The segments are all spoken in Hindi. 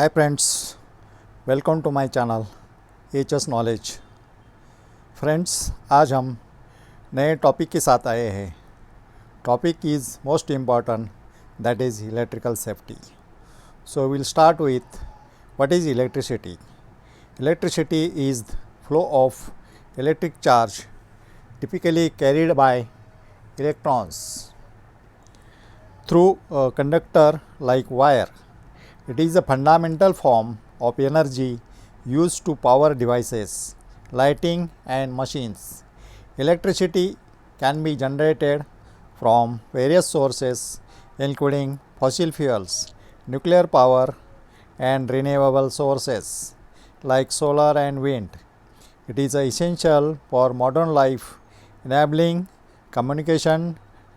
Hi friends, welcome to my channel H knowledge. Friends, आज हम नए टॉपिक के साथ आए हैं। Topic is most important, that is electrical safety. So will start with what is electricity. Electricity is flow of electric charge typically carried by electrons through a conductor like wire. It is a fundamental form of energy used to power devices, lighting, and machines. Electricity can be generated from various sources, including fossil fuels, nuclear power, and renewable sources like solar and wind. It is essential for modern life, enabling communication,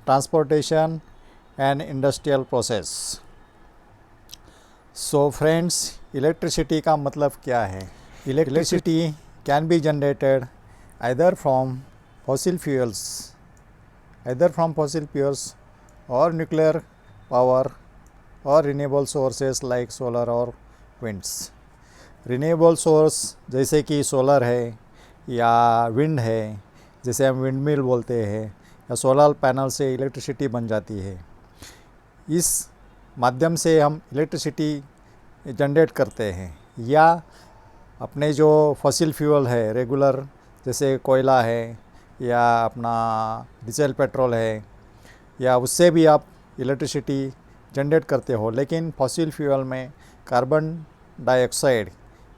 transportation, and industrial process. So friends, electricity का मतलब क्या है? Electricity can be generated either from fossil fuels or nuclear power or renewable sources like solar or winds. Renewable source जैसे कि सोलर है या विंड है, जैसे हम विंड मिल बोलते हैं, या सोलर पैनल से इलेक्ट्रिसिटी बन जाती है। इस माध्यम से हम इलेक्ट्रिसिटी जनरेट करते हैं, या अपने जो फॉसिल फ्यूल है रेगुलर, जैसे कोयला है या अपना डीजल पेट्रोल है, या उससे भी आप इलेक्ट्रिसिटी जनरेट करते हो। लेकिन फॉसिल फ्यूल में कार्बन डाइऑक्साइड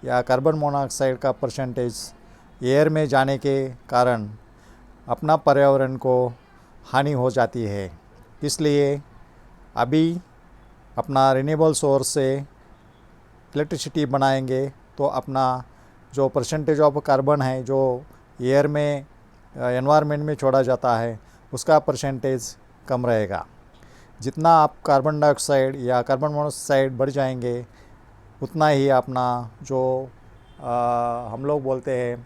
या कार्बन मोनोऑक्साइड का परसेंटेज एयर में जाने के कारण अपना पर्यावरण को हानि हो जाती है। इसलिए अभी अपना रिन्यूएबल सोर्स से इलेक्ट्रिसिटी बनाएंगे तो अपना जो परसेंटेज ऑफ कार्बन है जो एयर में एनवायरनमेंट में छोड़ा जाता है, उसका परसेंटेज कम रहेगा। जितना आप कार्बन डाइऑक्साइड या कार्बन मोनोऑक्साइड बढ़ जाएंगे, उतना ही अपना जो हम लोग बोलते हैं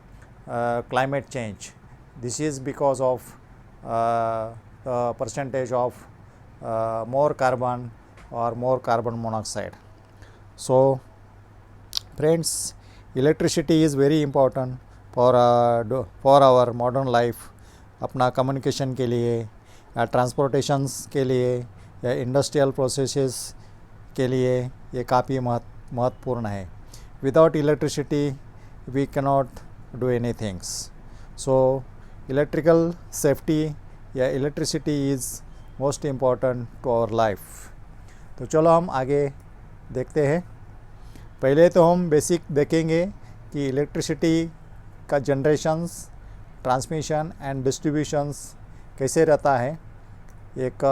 climate change, this is because of the percentage of more carbon or more carbon monoxide. So friends, electricity is very important for our modern life. अपना कम्युनिकेशन के लिए या ट्रांसपोर्टेशंस के लिए या इंडस्ट्रियल प्रोसेसेस के लिए ये काफ़ी महत्वपूर्ण है। Without electricity we cannot do any things. So electrical safety या electricity is most important to our life. तो चलो हम आगे देखते हैं। पहले तो हम बेसिक देखेंगे कि इलेक्ट्रिसिटी का जनरेशंस, ट्रांसमिशन एंड डिस्ट्रीब्यूशंस कैसे रहता है। एक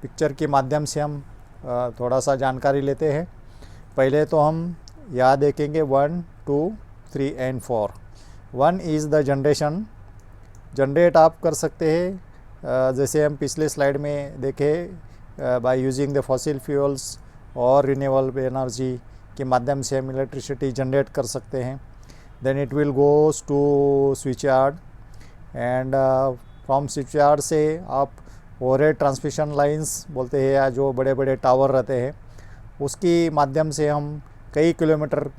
पिक्चर के माध्यम से हम थोड़ा सा जानकारी लेते हैं। पहले तो हम यहाँ देखेंगे 1, 2, 3 and 4। 1 is the generation. Generate आप कर सकते हैं जैसे हम पिछले स्लाइड में देखे, by using the fossil fuels और रिन्यूएबल एनर्जी के माध्यम से हम इलेक्ट्रिसिटी जनरेट कर सकते हैं। Then it will goes to switchyard, and from switchyard से आप ओवरहेड ट्रांसमिशन लाइंस बोलते हैं, या जो बड़े बड़े टावर रहते हैं, उसकी माध्यम से हम कई किलोमीटर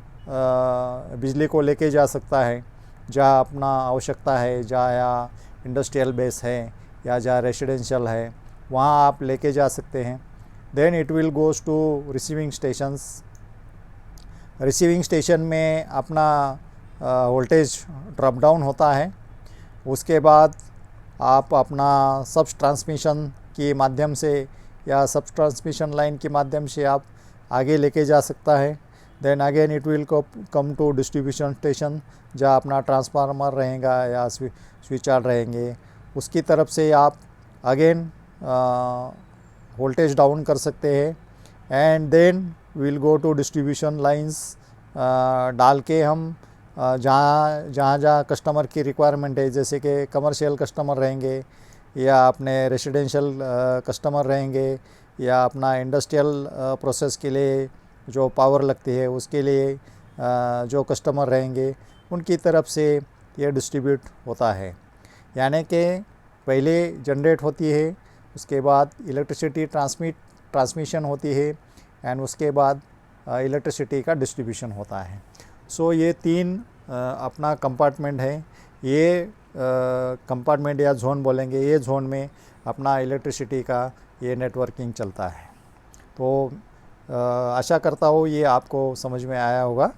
बिजली को लेके जा सकता है। जहाँ अपना आवश्यकता है, जहाँ या इंडस्ट्रियल बेस है या जहाँ रेसिडेंशियल है, वहाँ आप लेके जा सकते हैं। Then it will goes to receiving stations. Receiving station में अपना वोल्टेज ड्रॉप डाउन होता है। उसके बाद आप अपना सब ट्रांसमिशन के माध्यम से या सब ट्रांसमिशन लाइन के माध्यम से आप आगे लेके जा सकता है। Then again it will come to distribution station, जहाँ अपना ट्रांसफार्मर रहेगा या स्विच यार्ड रहेंगे, उसकी तरफ से आप अगेन वोल्टेज डाउन कर सकते हैं। And then will go to distribution lines. डाल के हम जहाँ कस्टमर की रिक्वायरमेंट है, जैसे कि कमर्शियल कस्टमर रहेंगे या अपने रेसिडेंशियल कस्टमर रहेंगे, या अपना इंडस्ट्रियल प्रोसेस के लिए जो पावर लगती है उसके लिए जो कस्टमर रहेंगे, उनकी तरफ से ये डिस्ट्रीब्यूट होता है। यानी कि पहले जनरेट होती है, उसके बाद इलेक्ट्रिसिटी ट्रांसमिशन होती है, एंड उसके बाद इलेक्ट्रिसिटी का डिस्ट्रीब्यूशन होता है। सो ये 3 अपना कंपार्टमेंट है। ये कंपार्टमेंट या जोन बोलेंगे, ये जोन में अपना इलेक्ट्रिसिटी का ये नेटवर्किंग चलता है। तो आशा करता हूँ ये आपको समझ में आया होगा,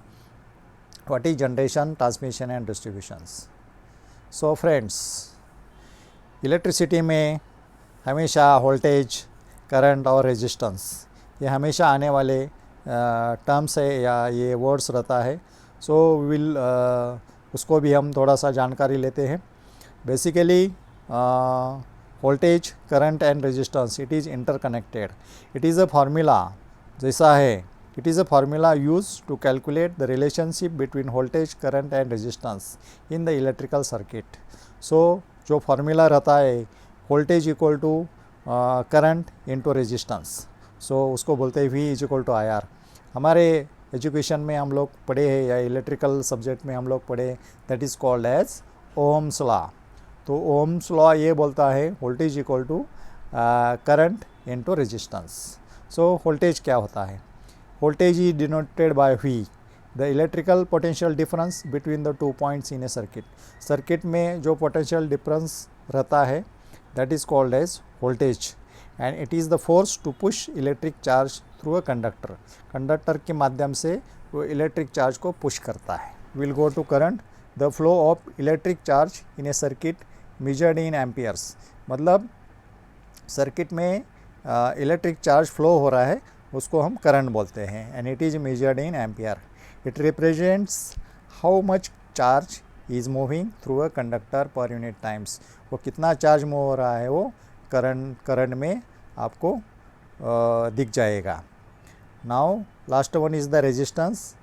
what is generation, transmission and distributions. So friends, electricity में हमेशा वोल्टेज, करंट और रेजिस्टेंस ये हमेशा आने वाले टर्म्स है या ये वर्ड्स रहता है। सो विल उसको भी हम थोड़ा सा जानकारी लेते हैं। Basically voltage, current and resistance it is interconnected. It is a formula जैसा है, it is a formula use to calculate the relationship between voltage, current and resistance in the electrical circuit. So जो फार्मूला रहता है voltage equal to current into resistance, so उसको बोलते हैं V is equal to IR। हमारे एजुकेशन में हम लोग पढ़े हैं या इलेक्ट्रिकल सब्जेक्ट में हम लोग पढ़े, that is called as Ohm's law. तो ओम्स लॉ ये बोलता है voltage equal to current into resistance. So voltage क्या होता है? Voltage is denoted by V, the electrical potential difference between the 2 points in a circuit. Circuit में जो पोटेंशियल डिफरेंस रहता है that is called as voltage, and it is the force to push electric charge through a conductor. Conductor के माध्यम से वो इलेक्ट्रिक चार्ज को पुश करता है। Will go to current, the flow of electric charge in a circuit measured in amperes. मतलब सर्किट में इलेक्ट्रिक चार्ज फ्लो हो रहा है, उसको हम करंट बोलते हैं, and it is measured in ampere. It represents how much charge is moving through a conductor per unit times. वो कितना चार्ज मूव हो रहा है वो करंट में आपको दिख जाएगा। Now last one is the resistance,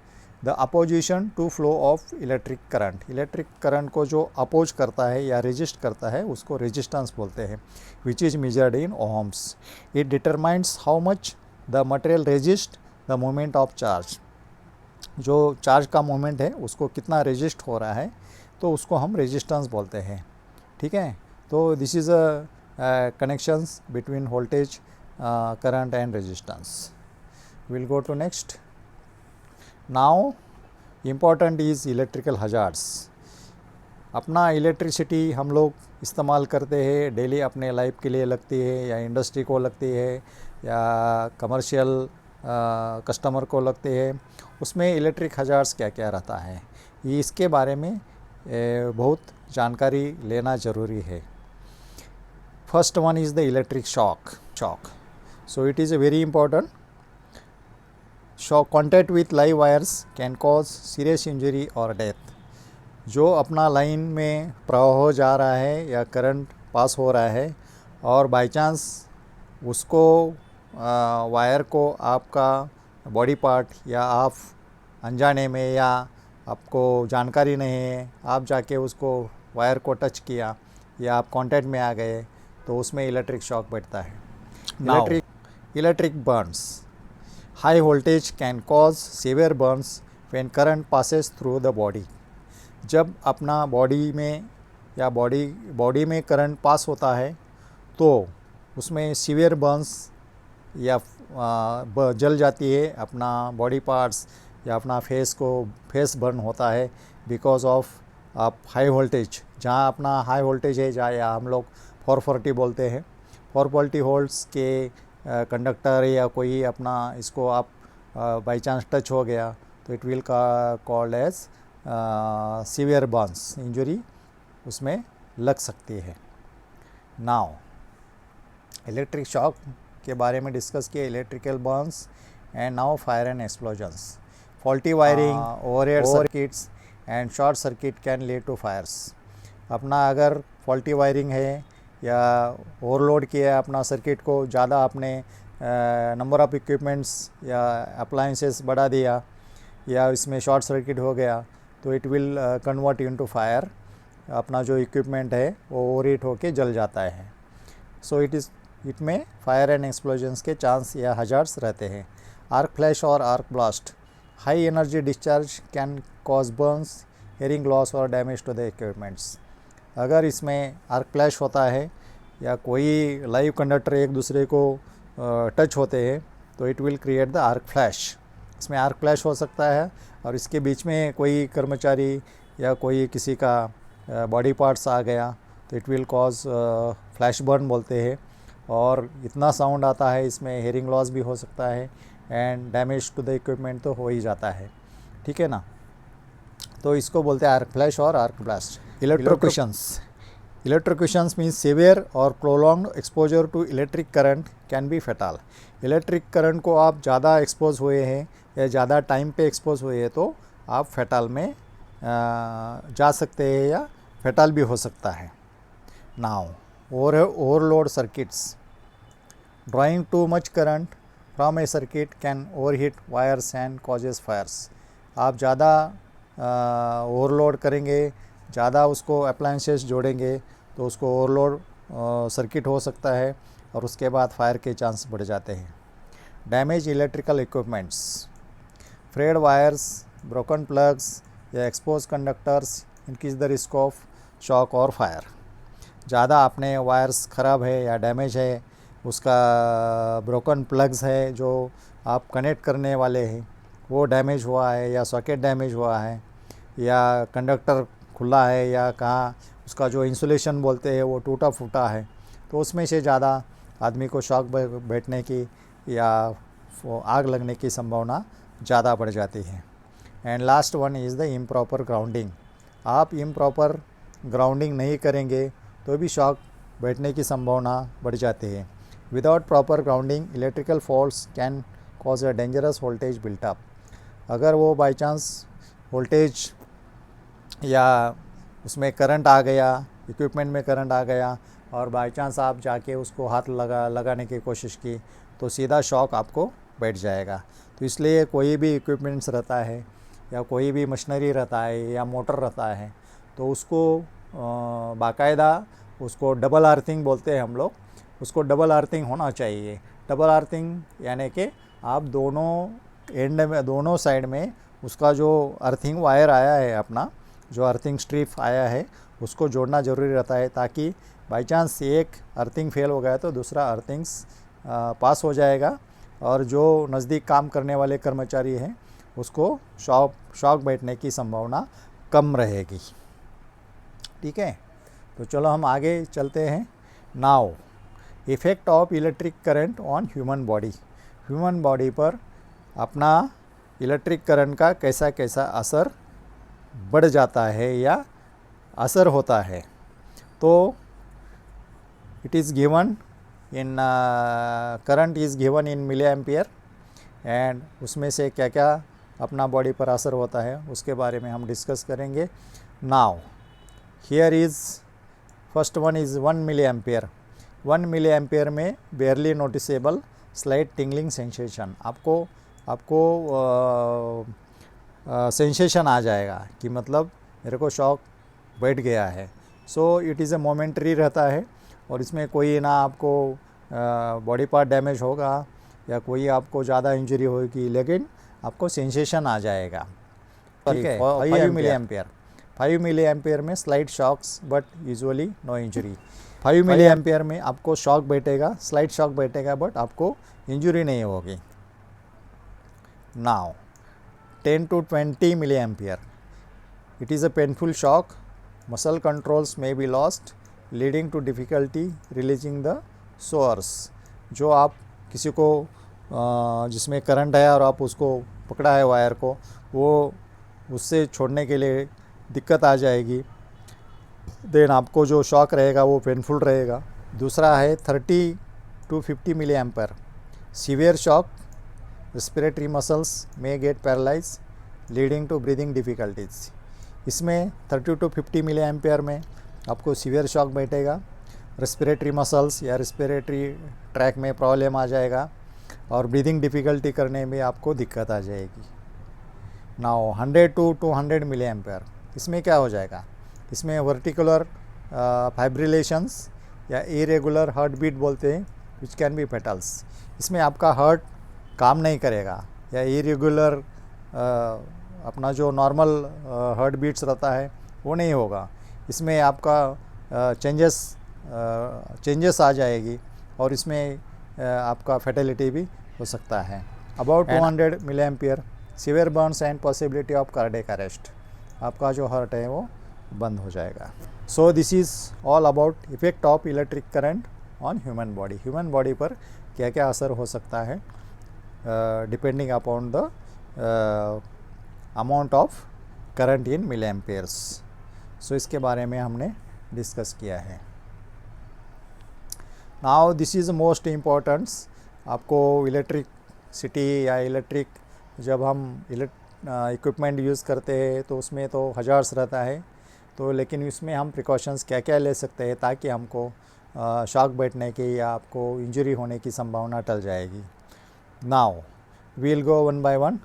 the opposition to flow of electric current. Electric current को जो अपोज करता है या रेजिस्ट करता है उसको रेजिस्टेंस बोलते हैं, which is measured in ohms. It determines how much the material resist the moment of charge. जो चार्ज का मोमेंट है उसको कितना रेजिस्ट हो रहा है तो उसको हम रेजिस्टेंस बोलते हैं। ठीक है, तो this is a connections between voltage, current and resistance. We'll go to next. Now important is electrical hazards. अपना इलेक्ट्रिसिटी हम लोग इस्तेमाल करते हैं डेली, अपने लाइफ के लिए लगती है या इंडस्ट्री को लगती है या कमर्शियल कस्टमर को लगते हैं। उसमें इलेक्ट्रिक हजार्ड्स क्या क्या रहता है ये इसके बारे में बहुत जानकारी लेना ज़रूरी है। First one is the electric shock. So it is a very important. Shock contact with live wires can cause serious injury or death. जो अपना लाइन में प्रवाह हो जा रहा है या करंट पास हो रहा है और बाय चांस उसको वायर को आपका बॉडी पार्ट या आप अनजाने में या आपको जानकारी नहीं है, आप जाके उसको वायर को टच किया या आप कांटेक्ट में आ गए तो उसमें इलेक्ट्रिक शॉक बैठता है। Electric Burns, high voltage can cause severe Burns when current passes through the body. जब अपना बॉडी में या बॉडी में करंट पास होता है तो उसमें सीवियर बर्न्स या जल जाती है अपना बॉडी पार्ट्स या अपना फेस बर्न होता है बिकॉज ऑफ आप हाई वोल्टेज। जहाँ अपना हाई वोल्टेज है जहाँ या हम लोग 440 बोलते हैं, 440 वोल्ट्स के कंडक्टर या कोई अपना इसको आप बाई चांस टच हो गया तो it will called as severe burns, injury उसमें लग सकती है। नाउ इलेक्ट्रिक शॉक के बारे में डिस्कस किए, electrical burns, and now fire and explosions. Faulty wiring, overhead circuits and short circuit can lead to fires. अपना अगर फॉल्टी वायरिंग है या ओवरलोड किया अपना सर्किट को, ज़्यादा आपने नंबर ऑफ़ इक्विपमेंट्स या अप्लायंसेस बढ़ा दिया या इसमें शॉर्ट सर्किट हो गया तो it will convert into fire. अपना जो इक्विपमेंट है वो ओवरहीट होके जल जाता है। सो इट में फायर एंड एक्सप्लोजन्स के चांस या हजार्ड्स रहते हैं। आर्क फ्लैश और arc blast, high energy discharge can cause Burns, hearing loss और डैमेज टू द इक्विपमेंट्स। अगर इसमें आर्क फ्लैश होता है या कोई लाइव कंडक्टर एक दूसरे को टच होते हैं तो it will create the arc flash, इसमें आर्क फ्लैश हो सकता है और इसके बीच में कोई कर्मचारी या कोई किसी का बॉडी पार्ट्स आ गया तो it will cause flash burn बोलते हैं। और इतना साउंड आता है, इसमें हेयरिंग लॉस भी हो सकता है and damage to the equipment तो हो ही जाता है, ठीक है ना। तो इसको बोलते हैं आर्क फ्लैश और arc blast. Electrocutions means severe और prolonged exposure to electric current can be fatal. Electric current को आप ज़्यादा एक्सपोज हुए हैं या ज़्यादा टाइम पे एक्सपोज हुए हैं तो आप फेटल में जा सकते हैं या फेटल भी हो सकता है। Now overload circuits, drawing too much current from a circuit can overheat wires and causes fires. आप ज़्यादा ओवरलोड करेंगे, ज़्यादा उसको अप्लायंसेस जोड़ेंगे तो उसको ओवरलोड सर्किट हो सकता है और उसके बाद फायर के चांस बढ़ जाते हैं। Damage electrical equipments, frayed wires, broken plugs या expose conductors increase the risk of shock और फायर। ज़्यादा आपने वायर्स ख़राब है या डैमेज है, उसका ब्रोकन प्लग्स है जो आप कनेक्ट करने वाले हैं वो डैमेज हुआ है या सॉकेट डैमेज हुआ है या कंडक्टर खुला है या कहाँ उसका जो इंसुलेशन बोलते हैं वो टूटा फूटा है, तो उसमें से ज़्यादा आदमी को शॉक बैठने की या आग लगने की संभावना ज़्यादा बढ़ जाती है। And last one is the improper grounding. आप इम्प्रॉपर ग्राउंडिंग नहीं करेंगे तो भी शॉक बैठने की संभावना बढ़ जाती है। Without proper grounding electrical faults can cause a dangerous voltage built up. अगर वो बाई चांस वोल्टेज या उसमें करंट आ गया, इक्विपमेंट में करंट आ गया और बाई चांस आप जाके उसको हाथ लगाने की कोशिश की तो सीधा शॉक आपको बैठ जाएगा। तो इसलिए कोई भी इक्विपमेंट्स रहता है या कोई भी मशीनरी रहता है या मोटर रहता है तो उसको बाकायदा उसको डबल अर्थिंग बोलते हैं हम लोग, उसको डबल अर्थिंग होना चाहिए। डबल अर्थिंग यानी कि आप दोनों एंड में, दोनों साइड में उसका जो अर्थिंग वायर आया है, अपना जो अर्थिंग स्ट्रिप आया है उसको जोड़ना ज़रूरी रहता है ताकि बाई चांस एक अर्थिंग फेल हो गया तो दूसरा अर्थिंग्स पास हो जाएगा और जो नज़दीक काम करने वाले कर्मचारी हैं उसको शॉक बैठने की संभावना कम रहेगी, ठीक है। तो चलो हम आगे चलते हैं। Now effect of electric current on human body. Human body पर अपना इलेक्ट्रिक करंट का कैसा कैसा असर बढ़ जाता है या असर होता है। तो it is given in current is given in milliampere and उसमें से क्या क्या अपना बॉडी पर असर होता है उसके बारे में हम डिस्कस करेंगे। Now here is first one is 1 milli ampere. 1 milli ampere में barely noticeable slight tingling sensation, आपको सेंसेशन आ जाएगा कि मतलब मेरे को शॉक बैठ गया है। So it is a momentary रहता है और इसमें कोई ना आपको बॉडी पार्ट डैमेज होगा या कोई आपको ज़्यादा इंजरी होगी, लेकिन आपको सेंसेशन आ जाएगा, ठीक है। 5 मिली एम्पियर में slight shocks but usually no injury. 5 milli ampere में आपको शॉक बैठेगा, स्लाइट शॉक बैठेगा बट आपको इंजरी नहीं होगी। Now 10 to 20 milli ampere, it is a painful shock, muscle controls may be lost leading to difficulty releasing the source. जो आप किसी को जिसमें करंट है और आप उसको पकड़ा है वायर को, वो उससे छोड़ने के लिए दिक्कत आ जाएगी, देन आपको जो शॉक रहेगा वो पेनफुल रहेगा। दूसरा है 30 to 50 milli ampere, severe shock, respiratory muscles may get paralyse leading to breathing difficulties. इसमें 30 to 50 मिली एम्पियर में आपको सीवियर शॉक बैठेगा, रेस्पिरेटरी मसल्स या रेस्पिरेटरी ट्रैक में प्रॉब्लम आ जाएगा और ब्रीदिंग डिफ़िकल्टी करने में आपको दिक्कत आ जाएगी। नाउ 100 to 200 मिली एम्पियर, इसमें क्या हो जाएगा, इसमें वर्टिकुलर फाइब्रिलेशंस या इरेगुलर हार्ट बीट बोलते हैं विच कैन बी फेटल्स। इसमें आपका हार्ट काम नहीं करेगा या इरेगुलर अपना जो नॉर्मल हार्ट बीट्स रहता है वो नहीं होगा, इसमें आपका चेंजेस आ जाएगी और इसमें आपका फैटेलिटी भी हो सकता है। About 200 milli ampere severe burns and possibility of cardiac arrest, आपका जो हार्ट है वो बंद हो जाएगा। So this is all about effect of electric current on human body. Human body पर क्या क्या असर हो सकता है depending upon the amount of current in milli amperes. So इसके बारे में हमने डिस्कस किया है। Now this is most importants, आपको इलेक्ट्रिसिटी या इलेक्ट्रिक जब हम इक्विपमेंट यूज़ करते हैं तो उसमें तो हज़ार्स रहता है, तो लेकिन इसमें हम प्रिकॉशंस क्या क्या ले सकते हैं ताकि हमको शॉक बैठने की या आपको इंजरी होने की संभावना टल जाएगी। Now will go one by one.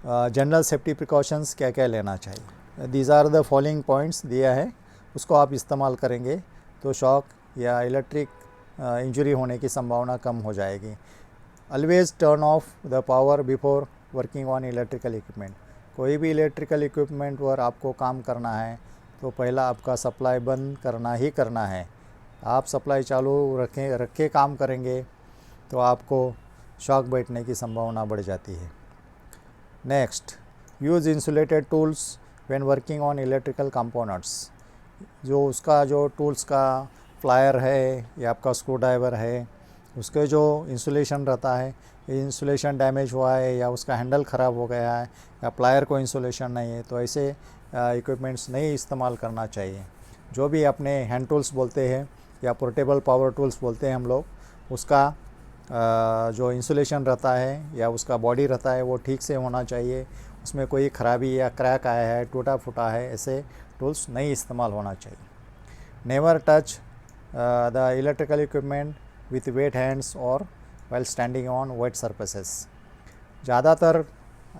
General safety precautions क्या क्या लेना चाहिए। These are the following points दिया है, उसको आप इस्तेमाल करेंगे तो शॉक या इलेक्ट्रिक इंजरी होने की संभावना कम हो जाएगी। Always turn off the power before working on electrical equipment. कोई भी इलेक्ट्रिकल इक्विपमेंट पर आपको काम करना है तो पहला आपका सप्लाई बंद करना ही करना है। आप सप्लाई चालू रख के काम करेंगे तो आपको शॉक बैठने की संभावना बढ़ जाती है। Next, use insulated tools when working on electrical components. जो उसका जो टूल्स का प्लायर है या आपका स्क्रू ड्राइवर है, उसके जो इंसुलेशन रहता है, इंसुलेशन डैमेज हुआ है या उसका हैंडल ख़राब हो गया है या प्लायर को इंसुलेशन नहीं है, तो ऐसे इक्विपमेंट्स नहीं इस्तेमाल करना चाहिए। जो भी अपने हैंड टूल्स बोलते हैं या पोर्टेबल पावर टूल्स बोलते हैं हम लोग, उसका जो इंसुलेशन रहता है या उसका बॉडी रहता है वो ठीक से होना चाहिए। उसमें कोई ख़राबी या क्रैक आया है, टूटा फूटा है, ऐसे टूल्स नहीं इस्तेमाल होना चाहिए। Never touch the electrical equipment with wet hands और while standing on wet surfaces. ज़्यादातर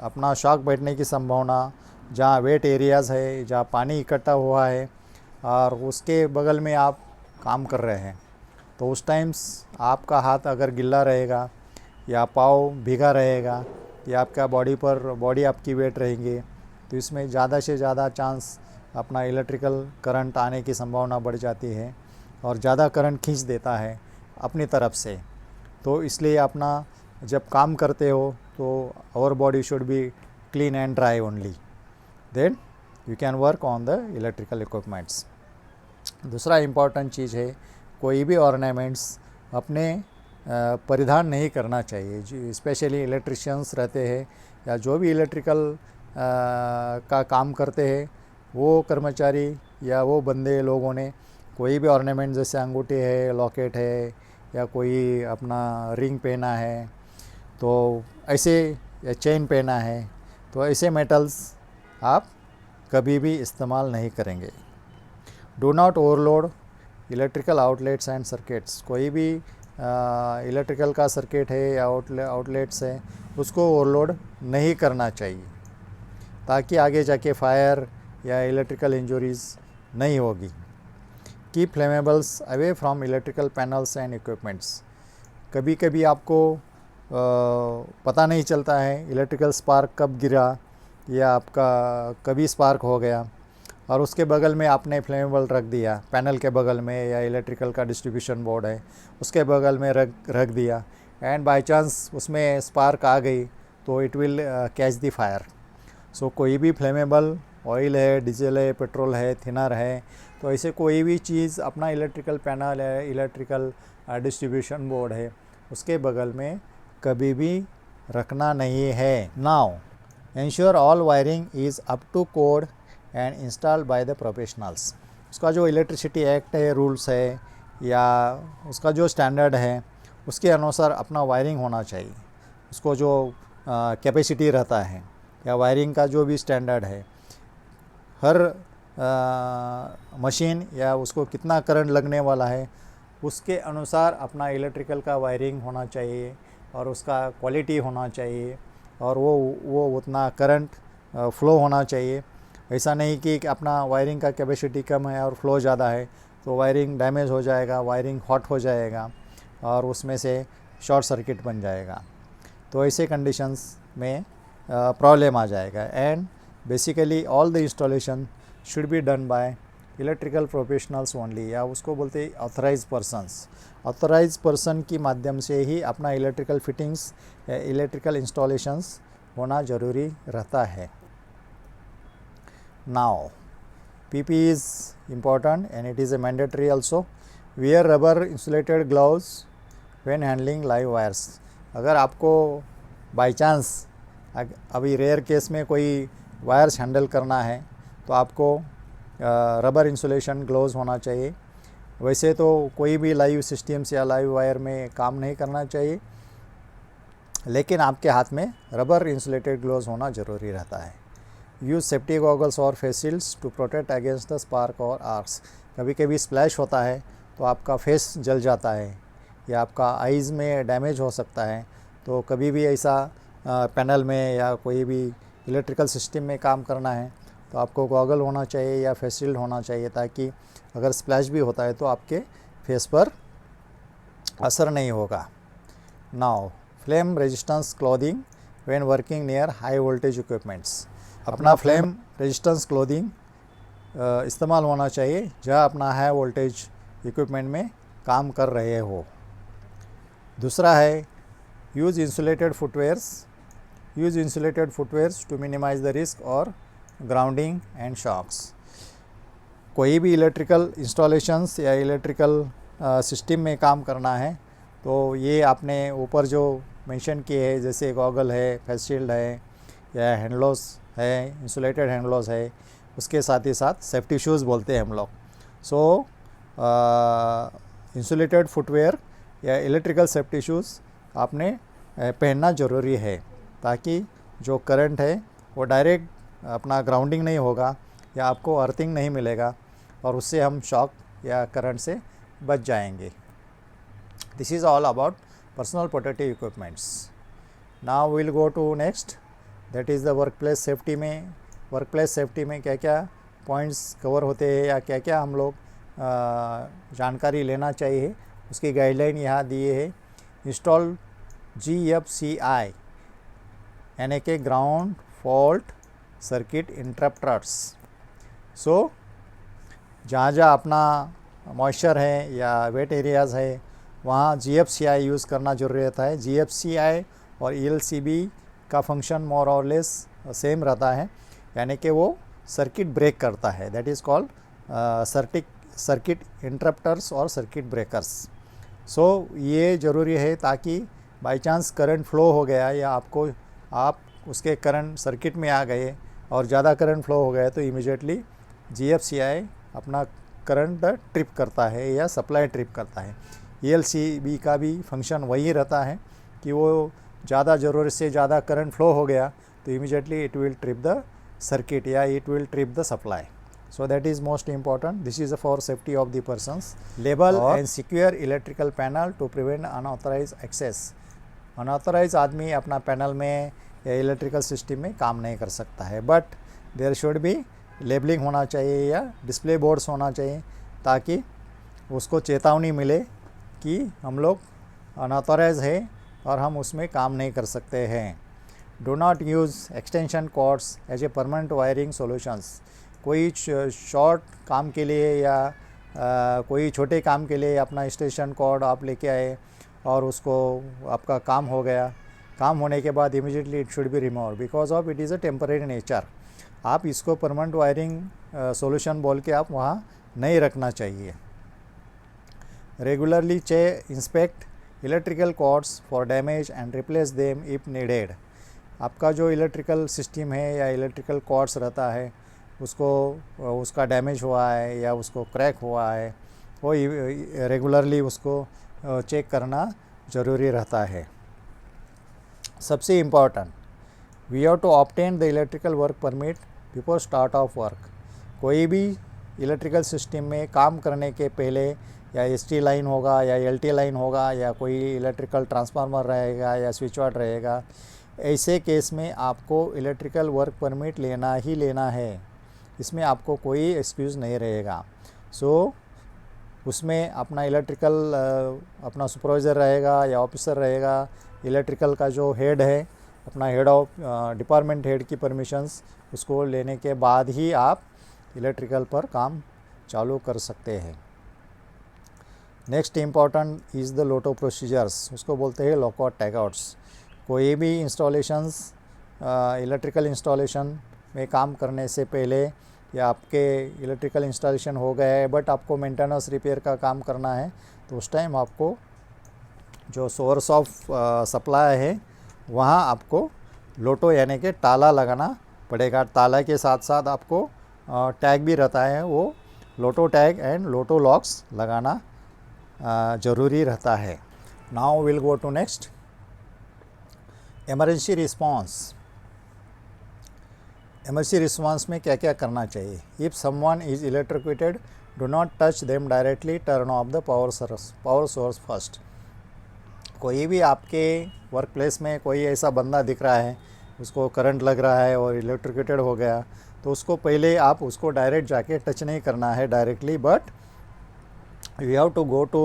अपना शॉक बैठने की संभावना जहाँ वेट एरियाज़ है, जहाँ पानी इकट्ठा हुआ है और उसके बगल में आप काम कर रहे हैं, तो उस टाइम्स आपका हाथ अगर गिल्ला रहेगा या पाँव भीगा रहेगा या आपका बॉडी आपकी वेट रहेंगे, तो इसमें ज़्यादा से ज़्यादा चांस अपना इलेक्ट्रिकल करंट आने की संभावना बढ़ जाती है और ज़्यादा करंट खींच देता है अपनी तरफ से। तो इसलिए अपना जब काम करते हो तो our body should be clean and dry only, then you can work on the electrical equipments. दूसरा इम्पॉर्टेंट चीज़ है, कोई भी ऑर्नामेंट्स अपने परिधान नहीं करना चाहिए। जो स्पेशली इलेक्ट्रिशियंस रहते हैं या जो भी इलेक्ट्रिकल का काम करते हैं, वो कर्मचारी या वो बंदे लोगों ने कोई भी ऑर्नामेंट जैसे अंगूठी है, लॉकेट है या कोई अपना रिंग पहना है, तो ऐसे या चेन पहना है, तो ऐसे मेटल्स आप कभी भी इस्तेमाल नहीं करेंगे। Do not overload electrical outlets and circuits. कोई भी इलेक्ट्रिकल का सर्किट है या आउटलेट्स है, उसको ओवरलोड नहीं करना चाहिए ताकि आगे जाके फायर या इलेक्ट्रिकल इंजरीज नहीं होगी। Keep flammables away from electrical panels and equipments. कभी कभी आपको पता नहीं चलता है इलेक्ट्रिकल स्पार्क कब गिरा या आपका कभी स्पार्क हो गया और उसके बगल में आपने फ्लेमेबल रख दिया, पैनल के बगल में या इलेक्ट्रिकल का डिस्ट्रीब्यूशन बोर्ड है उसके बगल में रख दिया, एंड बाय चांस उसमें स्पार्क आ गई तो it will catch the fire. So कोई भी फ्लेमेबल ऑयल है, डीजल है, पेट्रोल है, थिनर है, तो ऐसे कोई भी चीज़ अपना इलेक्ट्रिकल पैनल है, इलेक्ट्रिकल डिस्ट्रीब्यूशन बोर्ड है, उसके बगल में कभी भी रखना नहीं है। Now ensure all wiring is up to code and installed by the professionals. उसका जो इलेक्ट्रिसिटी एक्ट है, रूल्स है या उसका जो स्टैंडर्ड है, उसके अनुसार अपना वायरिंग होना चाहिए। उसको जो कैपेसिटी रहता है या वायरिंग का जो भी स्टैंडर्ड है, हर मशीन या उसको कितना करंट लगने वाला है उसके अनुसार अपना इलेक्ट्रिकल का वायरिंग होना चाहिए और उसका क्वालिटी होना चाहिए और वो उतना करंट फ्लो होना चाहिए। ऐसा नहीं कि अपना वायरिंग का कैपेसिटी कम है और फ्लो ज़्यादा है तो वायरिंग डैमेज हो जाएगा, वायरिंग हॉट हो जाएगा और उसमें से शॉर्ट सर्किट बन जाएगा, तो ऐसे कंडीशंस में प्रॉब्लम आ जाएगा। And basically all the installation should be done by electrical professionals only, या उसको बोलते हैं ऑथराइज पर्सन्स। ऑथराइज पर्सन के माध्यम से ही अपना इलेक्ट्रिकल फिटिंग्स या इलेक्ट्रिकल इंस्टॉलेशंस होना ज़रूरी रहता है। Now PP is important and it is a mandatory also. Wear rubber insulated gloves when handling live wires. अगर आपको बाई चांस अभी रेयर केस में कोई वायर्स हैंडल करना है तो आपको रबर इंसुलेशन ग्लोव्स होना चाहिए। वैसे तो कोई भी लाइव सिस्टम्स या लाइव वायर में काम नहीं करना चाहिए, लेकिन आपके हाथ में रबर इंसुलेटेड ग्लोव्स होना ज़रूरी रहता है। यूज़ सेफ्टी गॉगल्स और face shields to protect against the spark और आर्क्स। कभी कभी स्प्लैश होता है तो आपका फेस जल जाता है या आपका आइज़ में डैमेज हो सकता है, तो कभी भी ऐसा पैनल में या कोई भी इलेक्ट्रिकल सिस्टम में काम करना है तो आपको गॉगल होना चाहिए या फेस शील्ड होना चाहिए, ताकि अगर स्प्लैश भी होता है तो आपके फेस पर असर नहीं होगा। Now flame resistance clothing when working near high voltage equipments. अपना फ्लेम रेजिस्टेंस क्लोथिंग इस्तेमाल होना चाहिए जहाँ अपना हाई वोल्टेज इक्विपमेंट में काम कर रहे हो। दूसरा है use insulated footwears to minimise the risk और ग्राउंडिंग एंड शॉक्स। कोई भी इलेक्ट्रिकल इंस्टॉलेशंस या इलेक्ट्रिकल सिस्टम में काम करना है तो ये आपने ऊपर जो मेंशन किए हैं, जैसे गॉगल है, फेस शील्ड है या हैंडग्लोव्स है, इंसुलेटेड हैंडग्लोव्स है, उसके साथ ही साथ सेफ्टी शूज़ बोलते हैं हम लोग। सो इंसुलेटेड फुटवेयर या इलेक्ट्रिकल सेफ्टी शूज़ आपने पहनना ज़रूरी है, ताकि जो करंट है वो डायरेक्ट अपना ग्राउंडिंग नहीं होगा या आपको अर्थिंग नहीं मिलेगा और उससे हम शॉक या करंट से बच जाएंगे। This is all about personal protective equipments. Now will go to next, that is the workplace safety में क्या क्या पॉइंट्स कवर होते हैं या क्या क्या हम लोग जानकारी लेना चाहिए, उसकी गाइडलाइन यहाँ दिए है। इंस्टॉल GFCI यानी कि ग्राउंड फॉल्ट सर्किट इंटरप्टर्स। सो जहाँ अपना मॉइस्चर है या वेट एरियाज़ है वहाँ GFCI यूज़ करना जरूरी रहता है। GFCI और ELCB का फंक्शन मोर और लेस सेम रहता है, यानी कि वो सर्किट ब्रेक करता है। दैट इज़ कॉल्ड सर्किट इंटरप्टर्स और सर्किट ब्रेकर्स। सो ये ज़रूरी है ताकि बाई चांस करंट फ्लो हो गया या आप उसके करंट सर्किट में आ गए और ज़्यादा करंट फ्लो हो गया तो इमीडिएटली GFCI अपना करंट ट्रिप करता है या सप्लाई ट्रिप करता है। ELCB का भी फंक्शन वही रहता है कि वो ज़्यादा ज़रूरत से ज़्यादा करंट फ्लो हो गया तो immediately it will trip the circuit या it will trip the supply. So that is most important. This is for safety of the persons. Label and secure electrical panel to prevent unauthorized access. Unauthorized आदमी अपना पैनल में या इलेक्ट्रिकल सिस्टम में काम नहीं कर सकता है, but there should be labelling होना चाहिए या डिस्प्ले बोर्ड्स होना चाहिए ताकि उसको चेतावनी मिले कि हम लोग अनऑथोराइज है और हम उसमें काम नहीं कर सकते हैं। Do not use extension cords as a permanent wiring solutions. कोई शॉर्ट काम के लिए या कोई छोटे काम के लिए अपना एक्सटेंशन कॉर्ड आप लेके आए और उसको आपका काम हो गया, काम होने के बाद immediately it should be remove because of it is a temporary nature. आप इसको परमानेंट वायरिंग सॉल्यूशन बोल के आप वहाँ नहीं रखना चाहिए। Regularly inspect electrical cords for damage and replace them if needed. आपका जो इलेक्ट्रिकल सिस्टम है या इलेक्ट्रिकल कॉर्ड्स रहता है उसका डैमेज हुआ है या उसको क्रैक हुआ है, वो रेगुलरली उसको चेक करना ज़रूरी रहता है। सबसे important, we have to obtain the electrical work permit before start of work. कोई भी इलेक्ट्रिकल सिस्टम में काम करने के पहले या ST लाइन होगा या LT लाइन होगा या कोई इलेक्ट्रिकल ट्रांसफार्मर रहेगा या स्विच बोर्ड रहेगा, ऐसे केस में आपको इलेक्ट्रिकल वर्क परमिट लेना ही लेना है। इसमें आपको कोई एक्सक्यूज़ नहीं रहेगा। सो उसमें अपना इलेक्ट्रिकल अपना सुपरवाइज़र रहेगा या ऑफिसर रहेगा, इलेक्ट्रिकल का जो हेड है, अपना हेड ऑफ डिपार्टमेंट हेड की परमिशंस उसको लेने के बाद ही आप इलेक्ट्रिकल पर काम चालू कर सकते हैं। Next important is the Lotte procedures, उसको बोलते हैं लॉकआउट टैगआउट्स। कोई भी इंस्टॉलेशंस इलेक्ट्रिकल इंस्टॉलेशन में काम करने से पहले या आपके इलेक्ट्रिकल इंस्टॉलेशन हो गया है बट आपको मेंटेनेंस रिपेयर का काम करना है, तो उस टाइम आपको जो सोर्स ऑफ सप्लाई है वहाँ आपको लोटो यानी कि ताला लगाना पड़ेगा। ताला के साथ साथ आपको टैग भी रहता है, वो LOTO tag and LOTO locks लगाना ज़रूरी रहता है। Now will go to next, emergency response. Emergency response में क्या क्या करना चाहिए? If someone is electrocuted, do not touch them directly, turn off the power source first. कोई भी आपके वर्क प्लेस में कोई ऐसा बंदा दिख रहा है, उसको करंट लग रहा है और इलेक्ट्रोक्यूटेड हो गया, तो उसको पहले आप उसको डायरेक्ट जाके टच नहीं करना है directly, but you have to go to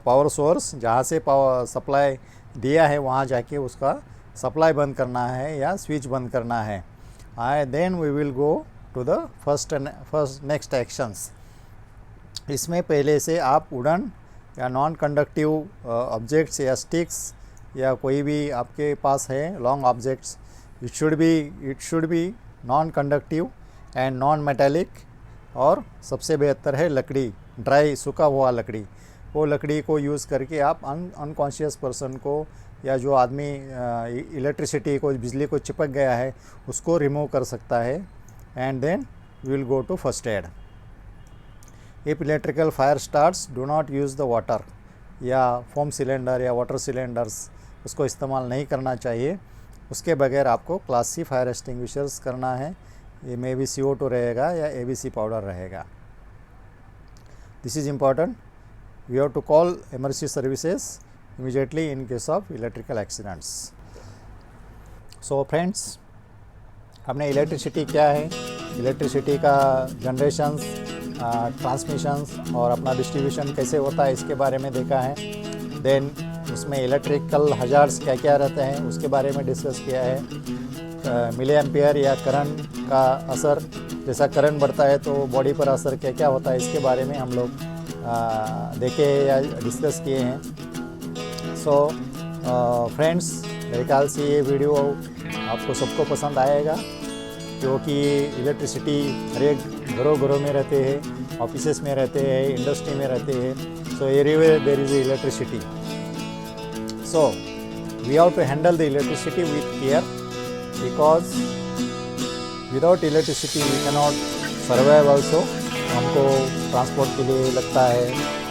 power source, जहाँ से पावर सप्लाई दिया है वहाँ जाके उसका सप्लाई बंद करना है या स्विच बंद करना है। Then we will go to the first next actions. इसमें पहले से आप वुडन या नॉन कंडक्टिव ऑब्जेक्ट्स या स्टिक्स या कोई भी आपके पास है long objects, it should be non conductive and non metallic, और सबसे बेहतर है लकड़ी, ड्राई सूखा हुआ लकड़ी। वो लकड़ी को यूज़ करके आप अनकॉन्शियस पर्सन को या जो आदमी इलेक्ट्रिसिटी को, बिजली को चिपक गया है, उसको रिमूव कर सकता है। And then will go to first aid. If electrical fire starts, do not use the water या फोम सिलेंडर या वाटर सिलेंडर्स, उसको इस्तेमाल नहीं करना चाहिए। उसके बगैर आपको क्लास सी फायर एक्सटिंग्विशर्स करना है। ये मे बी CO2 रहेगा या ABC पाउडर रहेगा। This is important. We have to call emergency services immediately in case of electrical accidents. So friends, हमने इलेक्ट्रिसिटी क्या है, इलेक्ट्रिसिटी का जनरेशंस, ट्रांसमिशंस और अपना डिस्ट्रीब्यूशन कैसे होता है इसके बारे में देखा है। देन उसमें इलेक्ट्रिकल हजार्ड्स क्या क्या रहते हैं उसके बारे में डिस्कस किया है। मिली एम्पियर या करंट का असर, जैसा करंट बढ़ता है तो बॉडी पर असर क्या क्या होता है, इसके बारे में हम लोग देखे या डिस्कस किए हैं। सो फ्रेंड्स, मेरे ख्याल से ये वीडियो आपको सबको पसंद आएगा, क्योंकि इलेक्ट्रिसिटी हर एक घरों में रहते हैं, ऑफिसेस में रहते हैं, इंडस्ट्री में रहते हैं। So everywhere there is electricity. So we have to handle the electricity with care, because without electricity we can not survive also. हमको ट्रांसपोर्ट के लिए लगता है,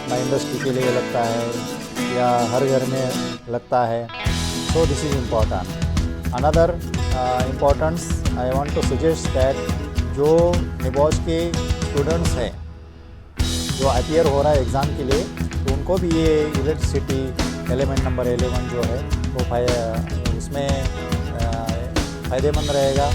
ना इंडस्ट्री के लिए लगता है, या हर घर में लगता है। So this is important. Another importance I want to suggest that जो निबॉश के स्टूडेंट्स हैं जो अपियर हो रहा है एग्ज़ाम के लिए, तो उनको भी ये इलेक्ट्रिसिटी एलिमेंट नंबर 11 जो है वो उसमें फ़ायदेमंद रहेगा।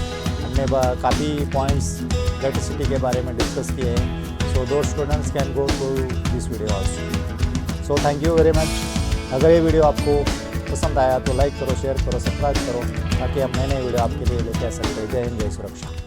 हमने काफ़ी पॉइंट्स इलेक्ट्रिसिटी के बारे में डिस्कस किए हैं। सो दो students can go to this video also. So thank you very much. अगर ये वीडियो आपको पसंद आया तो लाइक करो, शेयर करो, सब्सक्राइब करो, ताकि हम नए वीडियो आपके लिए लेके आ सकते हैं। जय हिंद, जय सुरक्षा।